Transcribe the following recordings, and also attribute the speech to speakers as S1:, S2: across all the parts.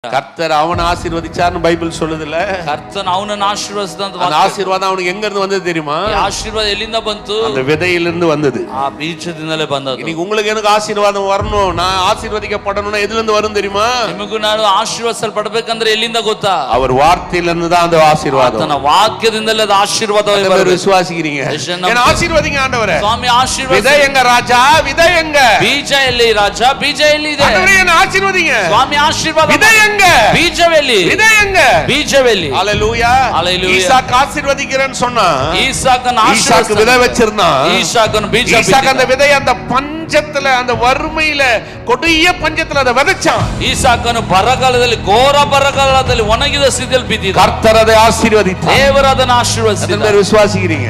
S1: கர்த்தர் அவனை ஆசீர்வதிச்சார்னு பைபிள் சொல்லுதுல.
S2: கர்த்தன் அவனನ್ನು ಆಶೀರ್ವದಿಸಿದಂತ
S1: அந்த ஆசீர்வாதம் அவனுக்கு எங்க இருந்து வந்தது தெரியுமா?
S2: ಆಶೀರ್ವಾದ ಎಲ್ಲಿಂದ ಬಂತು?
S1: அந்த விதையிலிருந்து வந்தது.
S2: ಆ ಬೀಜದಿಂದಲೇ ಬಂದದ್ದು.
S1: இன்னைக்கு உங்களுக்கு எனக்கு ஆசீர்வாதம் வரணும், நான் ஆசீர்வதிக்கப்படணும்னா எதுல இருந்து வரும் தெரியுமா?
S2: ನಿಮಗೂ ನಾನು ಆಶೀರ್ವದಿಸಲ್ಪಡಬೇಕಂದ್ರೆ ಎಲ್ಲಿಂದ ಗೊತ್ತಾ?
S1: அவர் வார்த்தையிலிருந்து தான் அந்த ஆசீர்வாதம்.
S2: ಆತನ ವಾಕ್ಯದಿಂದಲೇ ಅದು ಆಶೀರ್ವಾದವೇ ಬರುತ್ತೆ.
S1: விசுவாசிக்கிறீங்க? என்ன ஆசீர்வதிங்க ஆண்டவரே.
S2: ಸ್ವಾಮಿ ಆಶೀರ್ವಾದ.
S1: விதை எங்க ராஜா? விதை எங்க?
S2: ಬೀಜ ಎಲ್ಲಿ ರಾಜ? ಬೀಜ ಎಲ್ಲಿ ಇದೆ?
S1: ஆண்டவரே என்ன ஆசீர்வதிங்க.
S2: ಸ್ವಾಮಿ ಆಶೀರ್ವಾದ.
S1: விதை எங்க?
S2: ಬೀಜವೆಲ್ಲಿ?
S1: விதை எங்க?
S2: ಬೀಜವೆಲ್ಲಿ?
S1: ஹalleluya. ஈசாக்கு ஆசீர்வதிக்கிறேன்னு சொன்னா,
S2: ஈசாக்கன்
S1: ஈசாக்கு விதை வச்சிருந்தான்.
S2: ஈசாக்கன் பீஜ
S1: ஈசாக்கு அந்த விதை அந்த பஞ்சத்துல, அந்த வறுமையில, கொடிய பஞ்சத்துல அதை விதைச்சான்.
S2: ஈசாக்கನು ಬರಗಾಲದಲ್ಲಿ, ಘೋರ ಬರಗಾಲದಲ್ಲಿ ಒಣಗಿದ ಸ್ಥಿತಿಯಲ್ಲಿ ಬಿದ್ದಿದ್ದ.
S1: கர்த்தர் அதை ஆசீர்வதித்தார்.
S2: ದೇವರು ಅದನ್ನು ಆಶೀರ್ವದಿಸಿದ.
S1: விசுவாசிக்கிறீங்க?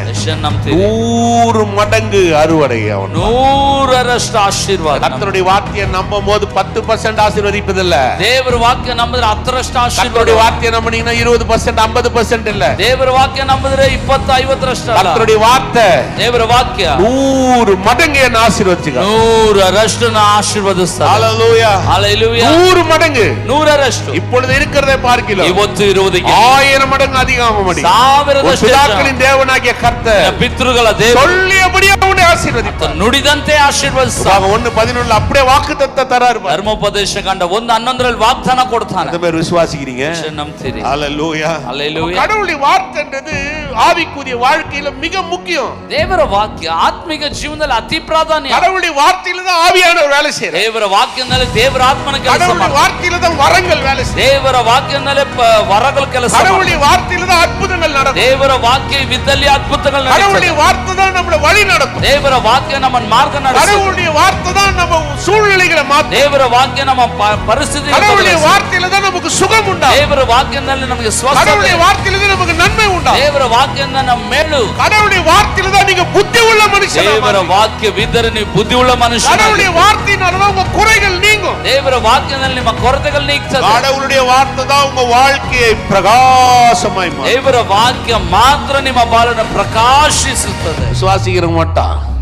S1: 100 மடங்கு அறுவடை. அவன்
S2: 100ரಷ್ಟು ಆಶೀರ್ವಾದ.
S1: கர்த்தருடைய வார்த்தையை நம்பும்போது 10% ஆசீர்வதிப்பதில்ல.
S2: ದೇವರ ವಾಕ್ಯ ನಂಬಿದ್ರೆ 10ರಷ್ಟು ಆಶೀರ್ವಾದ.
S1: கர்த்தருடைய வார்த்தையை நம்பினீங்கன்னா 20% 50% இல்ல.
S2: ದೇವರ ವಾಕ್ಯ ನಂಬಿದ್ರೆ 20-50ರಷ್ಟು ಅಲ್ಲ.
S1: கர்த்தருடைய வார்த்தை,
S2: ದೇವರ ವಾಕ್ಯ
S1: 100 மடங்கு என்ன ஆசீர்வதிச்சுங்க.
S2: 100ರಷ್ಟು ಆಶೀರ್ವದಿಸ್ತಾನೆ.
S1: ஹalleluya.
S2: ஹalleluya.
S1: 100 மடங்கு.
S2: 100ರಷ್ಟು.
S1: இப்பொழுது இருக்கிறதை பார்க்கலாம்.
S2: ಇವತ್ತು ಇರುವುದಕ್ಕೆ
S1: 1000 மடங்கு அதிகமாகும்படி
S2: 1000ರಷ್ಟು
S1: பிதாக்களின் தேவனாகிய கர்த்தர்
S2: ಪಿತೃಗಳ ದೇವರು
S1: சொல்லியபடி அவனை ஆசீர்வதித்தார்.
S2: ನುಡಿದಂತೆ ಆಶೀರ್ವದಿಸ್ತಾನೆ.
S1: 1:11 அப்படியே வாக்குத்தத்தம் தராரு.
S2: ಧರ್ಮೋಪದೇಶ ಕಾಂಡ 1:11 வாഗ്ದಾನ ಕೊಡ್ತಾನೆ.
S1: அந்த பேர் விசுவாசிக்கிறீங்க?
S2: ನಂಬ್ತೀರಿ?
S1: ஹalleluya.
S2: ஹalleluya.
S1: கடவுளுடைய வார்த்தைன்றது ஆவிக்குரிய வாழ்க்கையில மிக முக்கியம்.
S2: ದೇವರ ವಾಕ್ಯ ಆತ್ಮಿಕ ಜೀವನದಲ್ಲಿ ಅತಿ ಪ್ರಾಧಾನ್ಯ.
S1: கடவுளுடைய வார்த்தையில தான் ஆவியானவர் வேலை செய்றார்.
S2: ದೇವರ ವಾಕ್ಯದಲ್ಲಿ ದೇವರ ಆತ್ಮನ ಕೆಲಸ ಮಾಡ್ತಾನೆ.
S1: கடவுளுடைய வார்த்தையில தான் வரங்கள் வேலை செய்றார்.
S2: ದೇವರ ವಾಕ್ಯದಲ್ಲಿ ವರಗಳ ಕೆಲಸ ಮಾಡ್ತಾನೆ.
S1: கடவுளுடைய வார்த்தையில தான் அற்புதங்கள் நடக்கும்.
S2: ದೇವರ ವಾಕ್ಯವಿದ್ದಲ್ಲಿ ಅದ್ಭುತಗಳು ನಡೆಯುತ್ತವೆ.
S1: கடவுளுடைய வார்த்தை தான் நம்மளை வழி நடத்தும்.
S2: ದೇವರ ವಾಕ್ಯ ನಮ್ಮನ್ನು ಮಾರ್ಗ ನಡೆಸುತ್ತೆ.
S1: கடவுளுடைய வார்த்தை தான் நம்ம சூழ்நிலைகளை மாற்றும்.
S2: ದೇವರ ವಾಕ್ಯ ನಮ್ಮ ಪರಿಸ್ಥಿತಿಗಳನ್ನು
S1: கடவுளுடைய வார்த்தையில தான் நமக்கு சுகம் உண்டாகும்.
S2: ದೇವರ ವಾಕ್ಯದಲ್ಲಿ ನಮಗೆ ಸ್ವಸ್ಥತೆ.
S1: கடவுளுடைய வார்த்தையில தான் நமக்கு நன்மை உண்டாகும்.
S2: ದೇವರ ವಾಕ್ಯದಿಂದ ನಮ್ಮ ಮೇಲು.
S1: கடவுளுடைய வார்த்தையில தான் நீங்க புத்தி உள்ள மனுஷன்.
S2: ದೇವರ ವಾಕ್ಯವಿದ್ದರೆ ನೀವು ಬುದ್ಧಿ ಉಳ್ಳ ಮನುಷ್ಯ.
S1: கடவுளுடைய வார்த்தையினால தான் உங்க குறைகள் நீங்கும்.
S2: ದೇವರ ವಾಕ್ಯದಲ್ಲಿ ನಿಮ್ಮ ಕೊರತೆಗಳು ನೀಗ್ತದೆ.
S1: கடவுளுடைய வார்த்தை தான் உங்க வாழ்க்கையை பிரகாசமாய் மாற்றும்.
S2: ದೇವರ ವಾಕ್ಯ ಮಾತ್ರ ನಿಮ್ಮ ಬಾಳನ್ನು ಪ್ರಕಾಶಿಸುತ್ತದೆ.
S1: விசுவாசிக்கிறவங்க மட்டும்